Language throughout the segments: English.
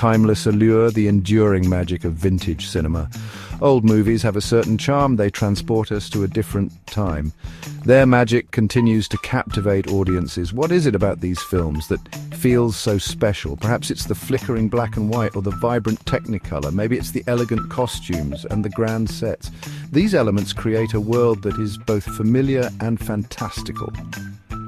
timeless allure, the enduring magic of vintage cinema. Old movies have a certain charm, they transport us to a different time. Their magic continues to captivate audiences. What is it about these films that feels so special? Perhaps it's the flickering black and white or the vibrant technicolor. Maybe it's the elegant costumes and the grand sets. These elements create a world that is both familiar and fantastical.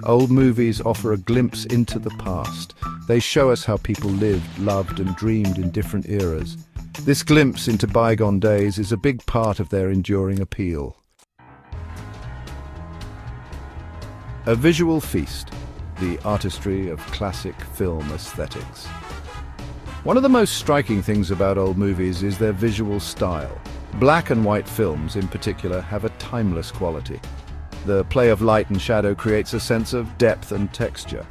Old movies offer a glimpse into the past. They show us how people lived, loved and dreamed in different eras. This glimpse into bygone days is a big part of their enduring appeal. A visual feast, the artistry of classic film aesthetics. One of the most striking things about old movies is their visual style. Black and white films, in particular, have a timeless quality. The play of light and shadow creates a sense of depth and texture.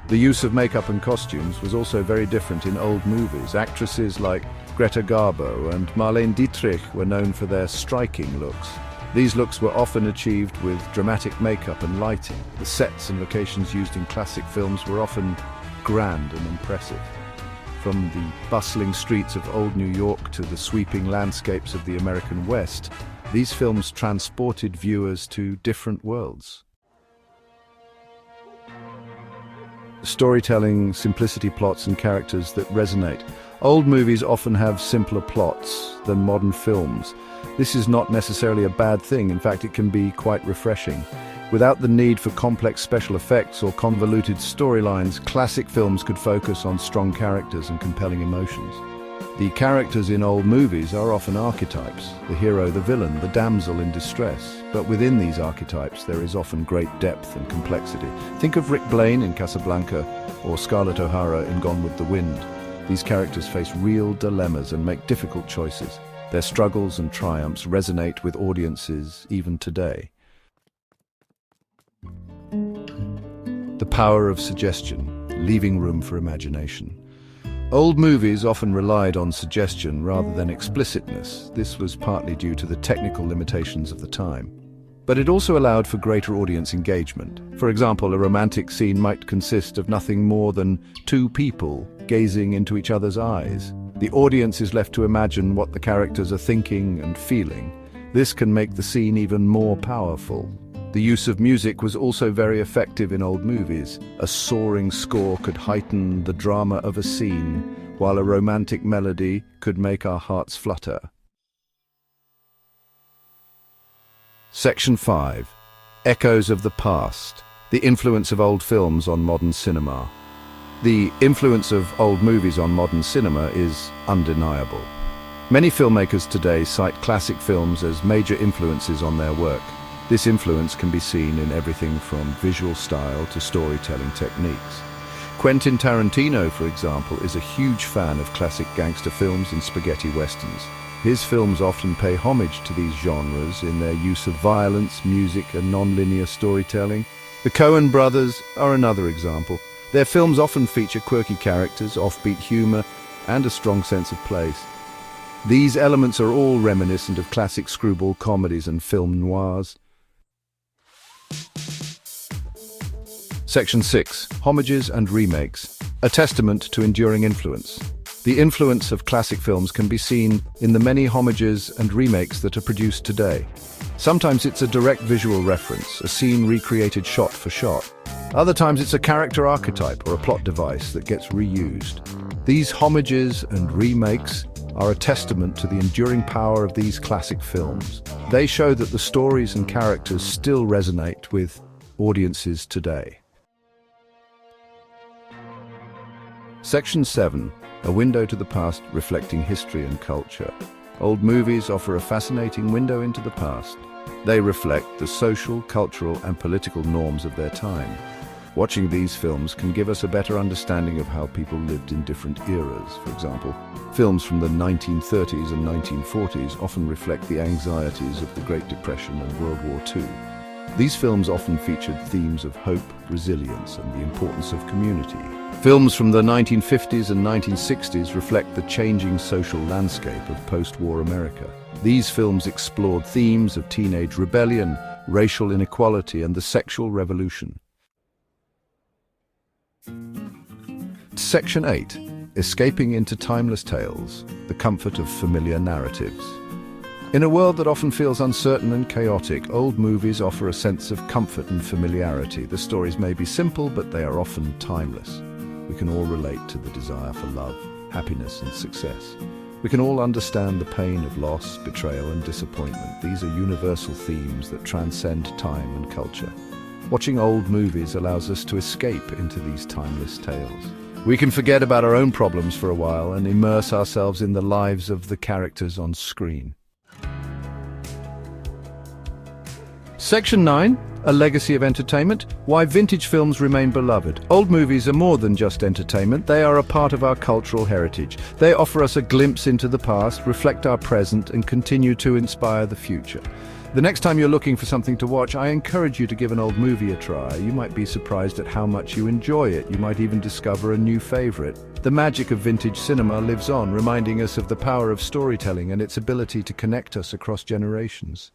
The use of makeup and costumes was also very different in old movies. Actresses like Greta Garbo and Marlene Dietrich were known for their striking looks. These looks were often achieved with dramatic makeup and lighting. The sets and locations used in classic films were often grand and impressive. From the bustling streets of old New York to the sweeping landscapes of the American West, these films transported viewers to different worlds. Storytelling, simplicity, plots and characters that resonate. Old movies often have simpler plots than modern films. This is not necessarily a bad thing. In fact, it can be quite refreshing. Without the need for complex special effects or convoluted storylines, classic films could focus on strong characters and compelling emotions. The characters in old movies are often archetypes, the hero, the villain, the damsel in distress. But within these archetypes there is often great depth and complexity. Think of Rick Blaine in Casablanca or Scarlett O'Hara in Gone with the Wind. These characters face real dilemmas and make difficult choices. Their struggles and triumphs resonate with audiences even today. The power of suggestion, leaving room for imagination. Old movies often relied on suggestion rather than explicitness. This was partly due to the technical limitations of the time. But it also allowed for greater audience engagement. For example, a romantic scene might consist of nothing more than two people gazing into each other's eyes. The audience is left to imagine what the characters are thinking and feeling. This can make the scene even more powerful. The use of music was also very effective in old movies. A soaring score could heighten the drama of a scene, while a romantic melody could make our hearts flutter. Section 5. Echoes of the past. The influence of old films on modern cinema. The influence of old movies on modern cinema is undeniable. Many filmmakers today cite classic films as major influences on their work. This influence can be seen in everything from visual style to storytelling techniques. Quentin Tarantino, for example, is a huge fan of classic gangster films and spaghetti westerns. His films often pay homage to these genres in their use of violence, music, and non-linear storytelling. The Coen brothers are another example. Their films often feature quirky characters, offbeat humor, and a strong sense of place. These elements are all reminiscent of classic screwball comedies and film noirs. Section 6. Homages and remakes. A testament to enduring influence. The influence of classic films can be seen in the many homages and remakes that are produced today. Sometimes it's a direct visual reference, a scene recreated shot for shot. Other times it's a character archetype or a plot device that gets reused. These homages and remakes are a testament to the enduring power of these classic films. They show that the stories and characters still resonate with audiences today. Section 7. A window to the past reflecting history and culture. Old movies offer a fascinating window into the past. They reflect the social, cultural, and political norms of their time. Watching these films can give us a better understanding of how people lived in different eras. For example, films from the 1930s and 1940s often reflect the anxieties of the Great Depression and World War II. These films often featured themes of hope, resilience, and the importance of community. Films from the 1950s and 1960s reflect the changing social landscape of post-war America. These films explored themes of teenage rebellion, racial inequality, and the sexual revolution. Section 8. escaping into timeless tales, the comfort of familiar narratives. In a world that often feels uncertain and chaotic, old movies offer a sense of comfort and familiarity. The stories may be simple, but they are often timeless. We can all relate to the desire for love, happiness, and success. We can all understand the pain of loss, betrayal, and disappointment. These are universal themes that transcend time and culture. Watching old movies allows us to escape into these timeless tales. We can forget about our own problems for a while and immerse ourselves in the lives of the characters on screen. Section 9, a legacy of entertainment. Why vintage films remain beloved. Old movies are more than just entertainment. They are a part of our cultural heritage. They offer us a glimpse into the past, reflect our present, and continue to inspire the future. The next time you're looking for something to watch, I encourage you to give an old movie a try. You might be surprised at how much you enjoy it. You might even discover a new favorite. The magic of vintage cinema lives on, reminding us of the power of storytelling and its ability to connect us across generations.